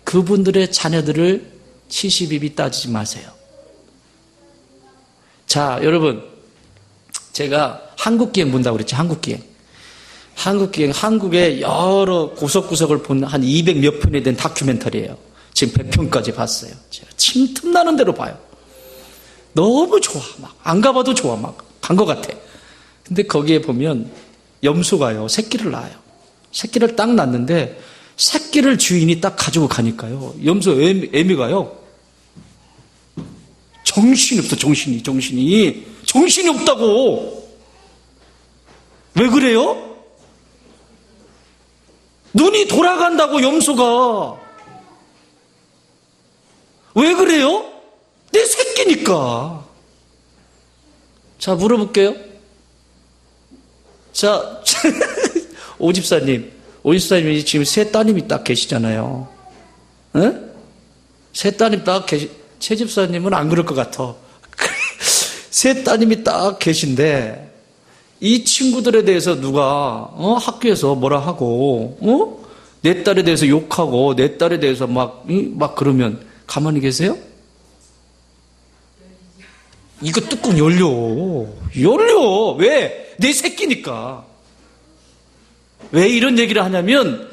그분들의 자녀들을 시시비비 따지지 마세요. 자, 여러분, 제가 한국기행 본다고 그랬죠. 한국의 여러 구석구석을 본 한 200 몇 편에 된 다큐멘터리예요. 지금 100편까지 봤어요. 제가 침 틈나는 대로 봐요. 너무 좋아. 막 안 가봐도 좋아. 막 간 것 같아. 근데 거기에 보면 염소가요, 새끼를 낳아요. 새끼를 딱 낳는데 새끼를 주인이 딱 가지고 가니까요, 염소 애미가요 정신이 없어. 정신이 없다고. 왜 그래요? 눈이 돌아간다고, 염소가. 왜 그래요? 내 새끼니까. 자, 물어볼게요. 자, 오집사님이 지금 세 따님이 딱 계시잖아요. 응? 세 따님 딱 최 집사님은 안 그럴 것 같아. 세 따님이 딱 계신데 이 친구들에 대해서 누가 학교에서 뭐라 하고 내 딸에 대해서 욕하고 내 딸에 대해서 막 그러면 가만히 계세요? 이거 뚜껑 열려. 왜? 내 새끼니까. 왜 이런 얘기를 하냐면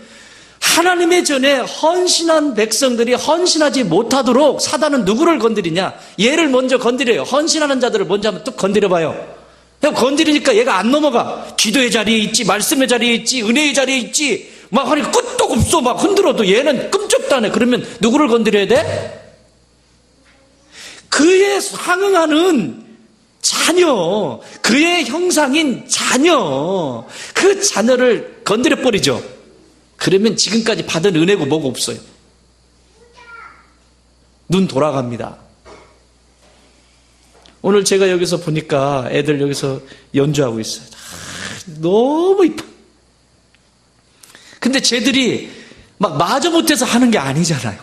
하나님의 전에 헌신한 백성들이 헌신하지 못하도록 사단은 누구를 건드리냐? 얘를 먼저 건드려요. 헌신하는 자들을 먼저 한번 뚝 건드려봐요. 건드리니까 얘가 안 넘어가. 기도의 자리에 있지, 말씀의 자리에 있지, 은혜의 자리에 있지, 막 하니 끝도 없어. 막 흔들어도 얘는 끔찍도 안 해. 그러면 누구를 건드려야 돼? 그에 상응하는 자녀, 그의 형상인 자녀, 그 자녀를 건드려버리죠. 그러면 지금까지 받은 은혜고 뭐고 없어요. 눈 돌아갑니다. 오늘 제가 여기서 보니까 애들 여기서 연주하고 있어요. 너무 이뻐. 근데 쟤들이 막 마저 못해서 하는 게 아니잖아요.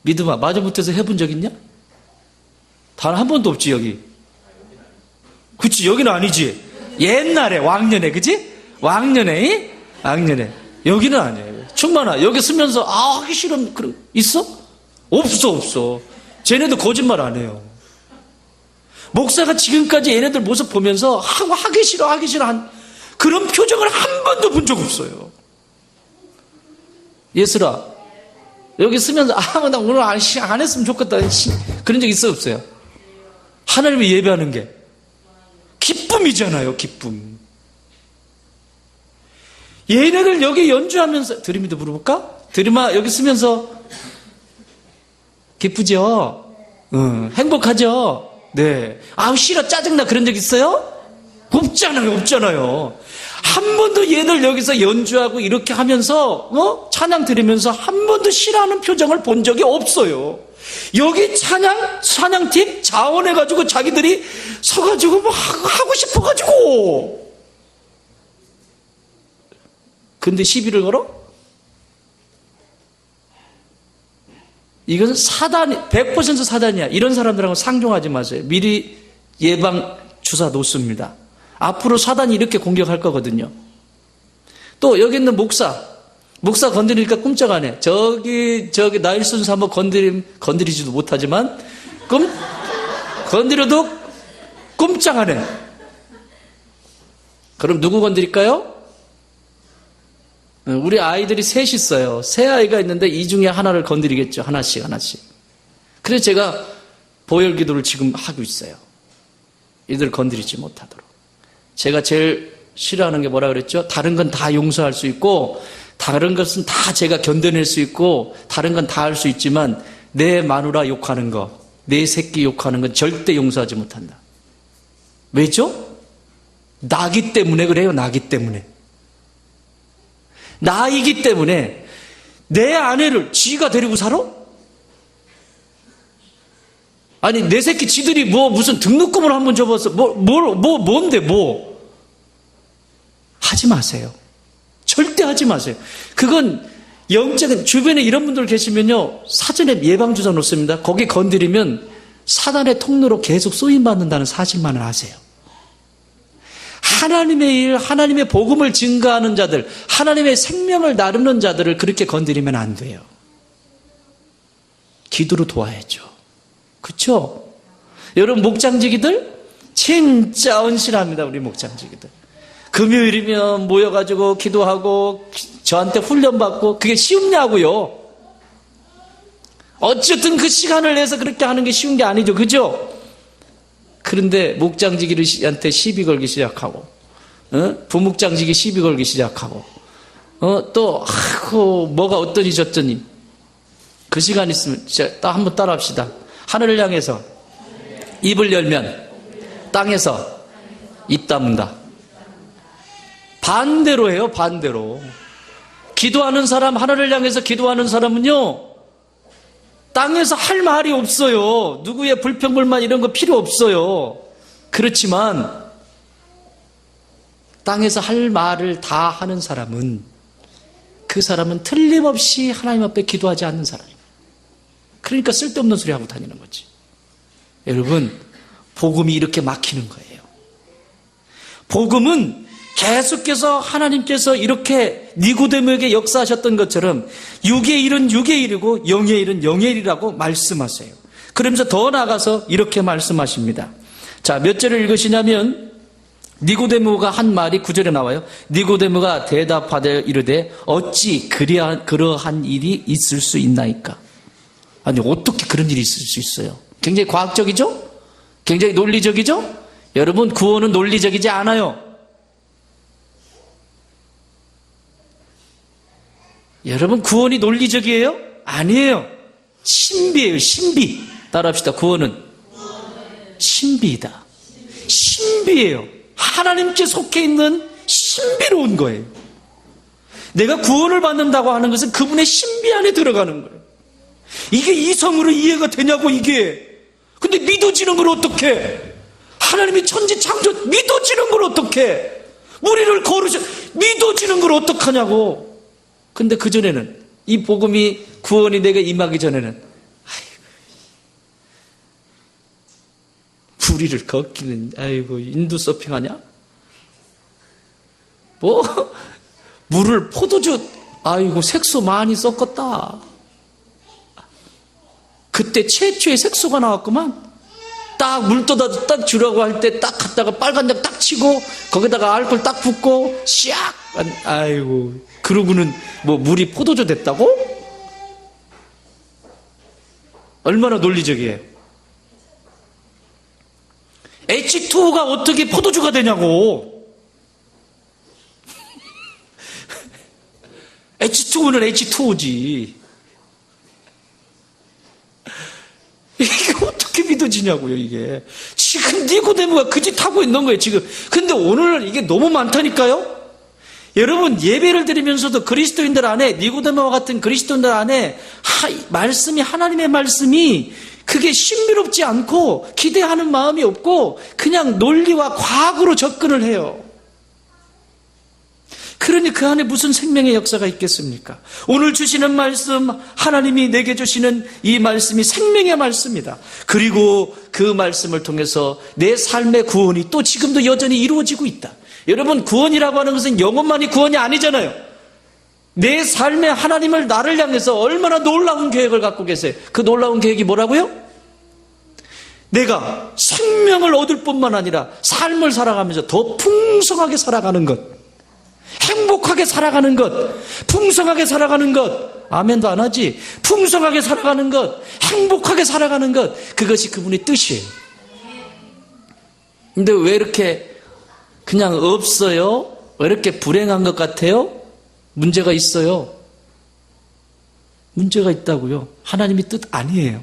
믿음아, 마저 못해서 해본 적 있냐? 단 한 번도 없지, 여기. 그치, 여기는 아니지. 옛날에, 왕년에, 그치? 왕년에. 여기는 아니에요. 충만아, 여기 쓰면서, 하기 싫어. 있어? 없어. 쟤네도 거짓말 안 해요. 목사가 지금까지 얘네들 모습 보면서 하기 싫어. 그런 표정을 한 번도 본 적 없어요. 예슬아, 여기 쓰면서 나 오늘 안 했으면 좋겠다 그런 적 있어요, 없어요? 하나님을 예배하는 게 기쁨이잖아요, 기쁨. 얘네들 여기 연주하면서 드림이도 물어볼까? 드림아 여기 쓰면서 기쁘죠? 행복하죠? 네. 아우 싫어 짜증나 그런 적 있어요? 없잖아요. 한 번도 얘들 여기서 연주하고 이렇게 하면서 찬양 드리면서 한 번도 싫어하는 표정을 본 적이 없어요. 여기 찬양팀 자원해가지고 자기들이 서가지고 뭐 하고 싶어가지고. 근데 시비를 걸어? 이것은 사단이 100% 사단이야. 이런 사람들하고 상종하지 마세요. 미리 예방 주사 놓습니다. 앞으로 사단이 이렇게 공격할 거거든요. 또 여기 있는 목사 건드리니까 꼼짝 안 해. 저기 나일순 사모 건드리지도 못하지만 건드려도 꼼짝 안 해. 그럼 누구 건드릴까요? 우리 아이들이 셋 있어요. 세 아이가 있는데 이 중에 하나를 건드리겠죠. 하나씩. 그래서 제가 보혈 기도를 지금 하고 있어요. 이들 건드리지 못하도록. 제가 제일 싫어하는 게 뭐라 그랬죠? 다른 건 다 용서할 수 있고 다른 것은 다 제가 견뎌낼 수 있고 다른 건 다 할 수 있지만 내 마누라 욕하는 거, 내 새끼 욕하는 건 절대 용서하지 못한다. 왜죠? 나기 때문에 그래요. 나기 때문에. 나이기 때문에 내 아내를 지가 데리고 살아? 아니 내 새끼 지들이 무슨 등록금을 한번 줘봤어. 뭔데 하지 마세요. 절대 하지 마세요. 그건 영적인 주변에 이런 분들 계시면요 사전에 예방주사 놓습니다. 거기 건드리면 사단의 통로로 계속 쏘임받는다는 사실만을 아세요. 하나님의 일, 하나님의 복음을 증거하는 자들, 하나님의 생명을 나누는 자들을 그렇게 건드리면 안 돼요. 기도로 도와야죠. 그렇죠? 여러분 목장지기들 진짜 헌신합니다. 우리 목장지기들. 금요일이면 모여가지고 기도하고 저한테 훈련받고 그게 쉬우냐고요. 어쨌든 그 시간을 내서 그렇게 하는 게 쉬운 게 아니죠. 그죠? 그런데 목장지기한테 시비 걸기 시작하고 부목장지기 시비 걸기 시작하고 또 뭐가 어떠니 저떠니 그 시간 있으면 한번 따라합시다. 하늘을 향해서 입을 열면 땅에서 입 다문다. 반대로 해요. 반대로. 기도하는 사람, 하늘을 향해서 기도하는 사람은요 땅에서 할 말이 없어요. 누구의 불평불만 이런 거 필요 없어요. 그렇지만 땅에서 할 말을 다 하는 사람은 그 사람은 틀림없이 하나님 앞에 기도하지 않는 사람이에요. 그러니까 쓸데없는 소리 하고 다니는 거지. 여러분 복음이 이렇게 막히는 거예요. 복음은 계속해서 하나님께서 이렇게 니고데모에게 역사하셨던 것처럼 육의 일은 육의 일이고 영의 일은 영의 일이라고 말씀하세요. 그러면서 더 나아가서 이렇게 말씀하십니다. 자, 몇 절을 읽으시냐면 니고데모가 한 말이 9절에 나와요. 니고데모가 대답하되 이르되 어찌 그러한 일이 있을 수 있나이까. 아니 어떻게 그런 일이 있을 수 있어요? 굉장히 과학적이죠? 굉장히 논리적이죠? 여러분 구원은 논리적이지 않아요. 여러분 구원이 논리적이에요? 아니에요. 신비예요. 신비. 따라합시다. 구원은 신비이다. 신비예요. 하나님께 속해 있는 신비로운 거예요. 내가 구원을 받는다고 하는 것은 그분의 신비 안에 들어가는 거예요. 이게 이성으로 이해가 되냐고 이게. 근데 믿어지는 걸 어떻게? 하나님이 천지 창조 믿어지는 걸 어떻게? 우리를 거르셔 믿어지는 걸 어떡하냐고. 근데 그전에는 이 복음이 구원이 내게 임하기 전에는 부리를 걷기는 인도 서핑하냐? 물을 포도주 색소 많이 섞었다. 그때 최초의 색소가 나왔구만. 딱 물도다도 딱 주라고 할 때 딱 갔다가 빨간약 딱 치고 거기다가 알코올 딱 붓고 샥. 아이고, 그러고는 뭐 물이 포도주 됐다고? 얼마나 논리적이에요. H2O가 어떻게 포도주가 되냐고. H2O는 H2O지. 이게 어떻게 믿어지냐고요, 이게. 지금 니고데모가 그 짓 하고 있는 거예요, 지금. 근데 오늘 이게 너무 많다니까요? 여러분, 예배를 드리면서도 그리스도인들 안에, 니고데모와 같은 그리스도인들 안에, 말씀이, 하나님의 말씀이 그게 신비롭지 않고, 기대하는 마음이 없고, 그냥 논리와 과학으로 접근을 해요. 그러니 그 안에 무슨 생명의 역사가 있겠습니까? 오늘 주시는 말씀, 하나님이 내게 주시는 이 말씀이 생명의 말씀이다. 그리고 그 말씀을 통해서 내 삶의 구원이 또 지금도 여전히 이루어지고 있다. 여러분, 구원이라고 하는 것은 영혼만이 구원이 아니잖아요. 내 삶에 하나님을 나를 향해서 얼마나 놀라운 계획을 갖고 계세요. 그 놀라운 계획이 뭐라고요? 내가 생명을 얻을 뿐만 아니라 삶을 살아가면서 더 풍성하게 살아가는 것, 행복하게 살아가는 것, 풍성하게 살아가는 것, 아멘도 안 하지. 풍성하게 살아가는 것, 행복하게 살아가는 것, 그것이 그분의 뜻이에요. 근데 왜 이렇게 그냥 없어요? 왜 이렇게 불행한 것 같아요? 문제가 있어요. 문제가 있다고요. 하나님의 뜻 아니에요.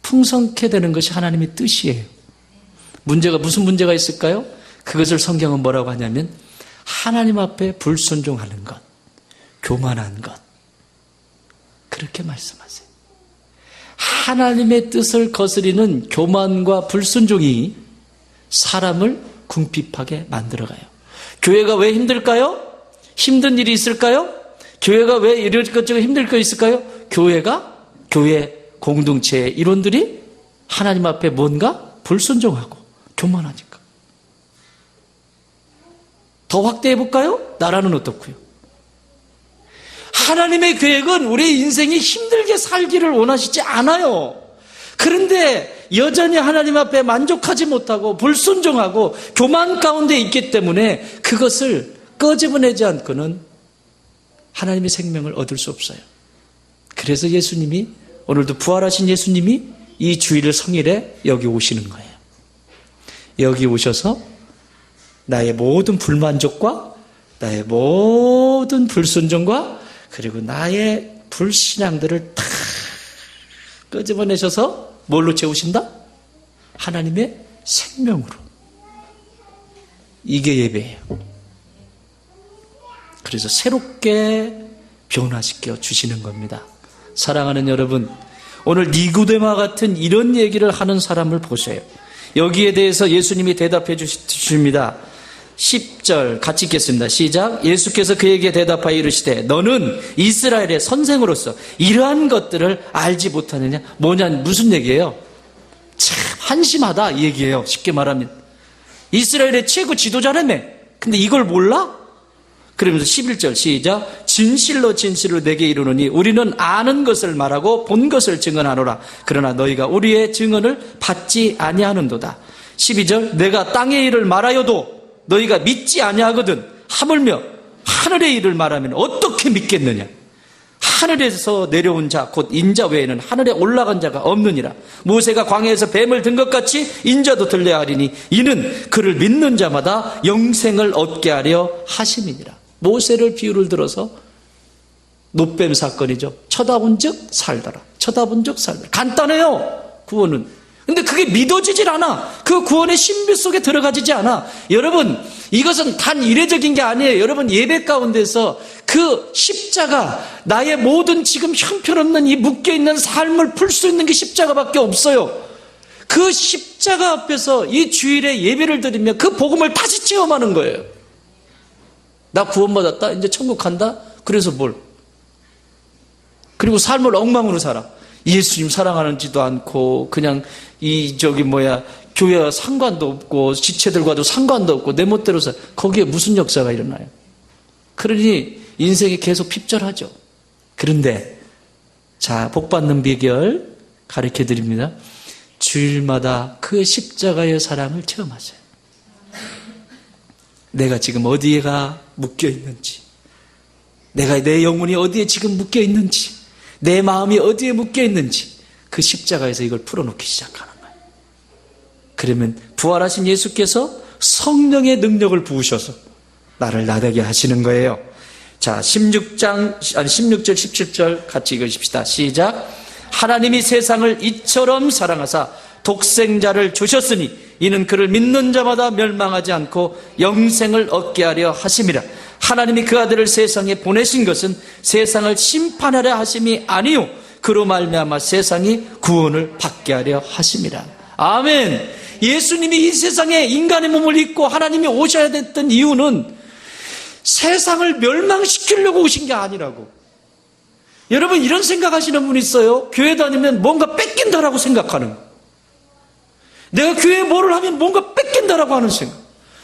풍성케 되는 것이 하나님의 뜻이에요. 문제가 무슨 문제가 있을까요? 그것을 성경은 뭐라고 하냐면 하나님 앞에 불순종하는 것, 교만한 것, 그렇게 말씀하세요. 하나님의 뜻을 거스리는 교만과 불순종이 사람을 궁핍하게 만들어가요. 교회가 왜 힘들까요? 힘든 일이 있을까요? 교회가 왜 이것저것 힘들 거 있을까요? 교회 공동체의 일원들이 하나님 앞에 뭔가 불순종하고 교만하니까. 더 확대해 볼까요? 나라는 어떻고요? 하나님의 계획은 우리의 인생이 힘들게 살기를 원하시지 않아요. 그런데 여전히 하나님 앞에 만족하지 못하고 불순종하고 교만 가운데 있기 때문에 그것을 끄집어내지 않고는 하나님의 생명을 얻을 수 없어요. 그래서 예수님이, 오늘도 부활하신 예수님이 이 주일을 성일에 여기 오시는 거예요. 여기 오셔서 나의 모든 불만족과 나의 모든 불순종과 그리고 나의 불신앙들을 다 끄집어내셔서 뭘로 채우신다? 하나님의 생명으로. 이게 예배예요. 그래서 새롭게 변화시켜 주시는 겁니다. 사랑하는 여러분, 오늘 니고데모와 같은 이런 얘기를 하는 사람을 보세요. 여기에 대해서 예수님이 대답해 주십니다. 10절 같이 읽겠습니다. 시작. 예수께서 그에게 대답하여 이르시되 너는 이스라엘의 선생으로서 이러한 것들을 알지 못하느냐. 뭐냐, 무슨 얘기예요? 참 한심하다 이 얘기예요. 쉽게 말하면 이스라엘의 최고 지도자라며, 근데 이걸 몰라? 그러면서 11절 시작. 진실로 진실로 내게 이르노니 우리는 아는 것을 말하고 본 것을 증언하노라. 그러나 너희가 우리의 증언을 받지 아니하는도다. 12절. 내가 땅의 일을 말하여도 너희가 믿지 아니하거든. 하물며 하늘의 일을 말하면 어떻게 믿겠느냐. 하늘에서 내려온 자 곧 인자 외에는 하늘에 올라간 자가 없느니라. 모세가 광야에서 뱀을 든 것 같이 인자도 들려야 하리니 이는 그를 믿는 자마다 영생을 얻게 하려 하심이니라. 모세를 비유를 들어서 노뱀 사건이죠. 쳐다본 즉 살더라. 쳐다본 즉 살더라. 간단해요, 구원은. 근데 그게 믿어지질 않아. 그 구원의 신비 속에 들어가지지 않아. 여러분, 이것은 단 이례적인 게 아니에요. 여러분, 예배 가운데서 그 십자가, 나의 모든 지금 형편없는 이 묶여있는 삶을 풀 수 있는 게 십자가밖에 없어요. 그 십자가 앞에서 이 주일에 예배를 드리며 그 복음을 다시 체험하는 거예요. 나 구원받았다? 이제 천국 간다? 그래서 뭘? 그리고 삶을 엉망으로 살아. 예수님 사랑하는지도 않고 그냥 교회와 상관도 없고 지체들과도 상관도 없고 내 멋대로 살아. 거기에 무슨 역사가 일어나요? 그러니 인생이 계속 핍절하죠. 그런데 자, 복받는 비결 가르쳐 드립니다. 주일마다 그 십자가의 사랑을 체험하세요. 내가 지금 어디에가 묶여 있는지, 내가 내 영혼이 어디에 지금 묶여 있는지, 내 마음이 어디에 묶여 있는지 그 십자가에서 이걸 풀어놓기 시작하는 거예요. 그러면 부활하신 예수께서 성령의 능력을 부으셔서 나를 나되게 하시는 거예요. 자, 16절, 17절 같이 읽으십시다. 시작. 하나님이 세상을 이처럼 사랑하사 독생자를 주셨으니 이는 그를 믿는 자마다 멸망하지 않고 영생을 얻게 하려 하심이라. 하나님이 그 아들을 세상에 보내신 것은 세상을 심판하려 하심이 아니요 그로 말미암아 세상이 구원을 받게 하려 하심이라. 아멘. 예수님이 이 세상에 인간의 몸을 입고 하나님이 오셔야 됐던 이유는 세상을 멸망시키려고 오신 게 아니라고. 여러분, 이런 생각하시는 분 있어요? 교회 다니면 뭔가 뺏긴다라고 생각하는 거. 내가 교회에 뭐를 하면 뭔가 뺏긴다라고 하는 생각.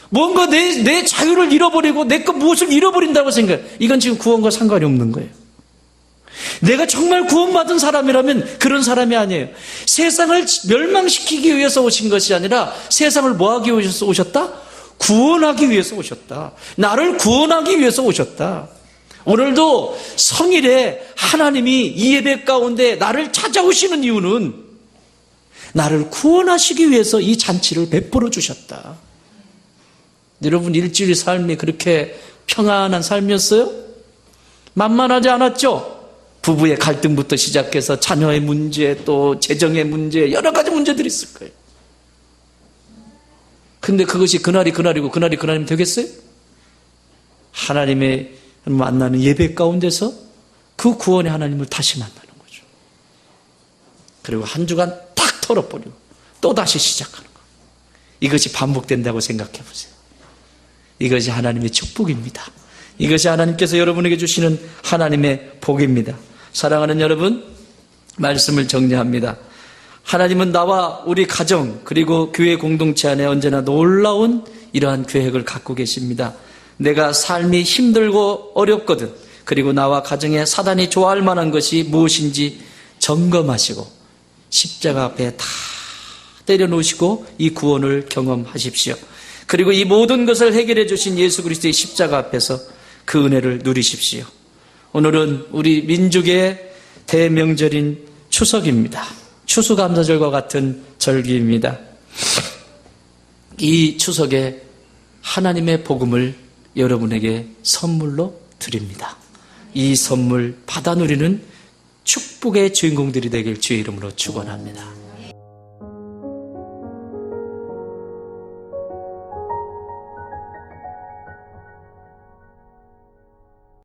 뭔가 내 자유를 잃어버리고 내 것 무엇을 잃어버린다고 생각. 이건 지금 구원과 상관이 없는 거예요. 내가 정말 구원받은 사람이라면 그런 사람이 아니에요. 세상을 멸망시키기 위해서 오신 것이 아니라 세상을 뭐 하기 위해서 오셨다? 구원하기 위해서 오셨다. 나를 구원하기 위해서 오셨다. 오늘도 성일에 하나님이 이 예배 가운데 나를 찾아오시는 이유는 나를 구원하시기 위해서 이 잔치를 베풀어 주셨다. 여러분, 일주일 삶이 그렇게 평안한 삶이었어요? 만만하지 않았죠? 부부의 갈등부터 시작해서 자녀의 문제, 또 재정의 문제, 여러 가지 문제들이 있을 거예요. 근데 그것이 그날이 그날이고 그날이 그날이면 되겠어요? 하나님의 만나는 예배 가운데서 그 구원의 하나님을 다시 만나는 거죠. 그리고 한 주간 탁 털어버리고 또 다시 시작하는 거. 이것이 반복된다고 생각해 보세요. 이것이 하나님의 축복입니다. 이것이 하나님께서 여러분에게 주시는 하나님의 복입니다. 사랑하는 여러분, 말씀을 정리합니다. 하나님은 나와 우리 가정 그리고 교회 공동체 안에 언제나 놀라운 이러한 계획을 갖고 계십니다. 내가 삶이 힘들고 어렵거든, 그리고 나와 가정에 사단이 좋아할 만한 것이 무엇인지 점검하시고 십자가 앞에 다 때려놓으시고 이 구원을 경험하십시오. 그리고 이 모든 것을 해결해 주신 예수 그리스도의 십자가 앞에서 그 은혜를 누리십시오. 오늘은 우리 민족의 대명절인 추석입니다. 추수감사절과 같은 절기입니다. 이 추석에 하나님의 복음을 여러분에게 선물로 드립니다. 이 선물 받아 누리는 축복의 주인공들이 되길 주의 이름으로 축원합니다.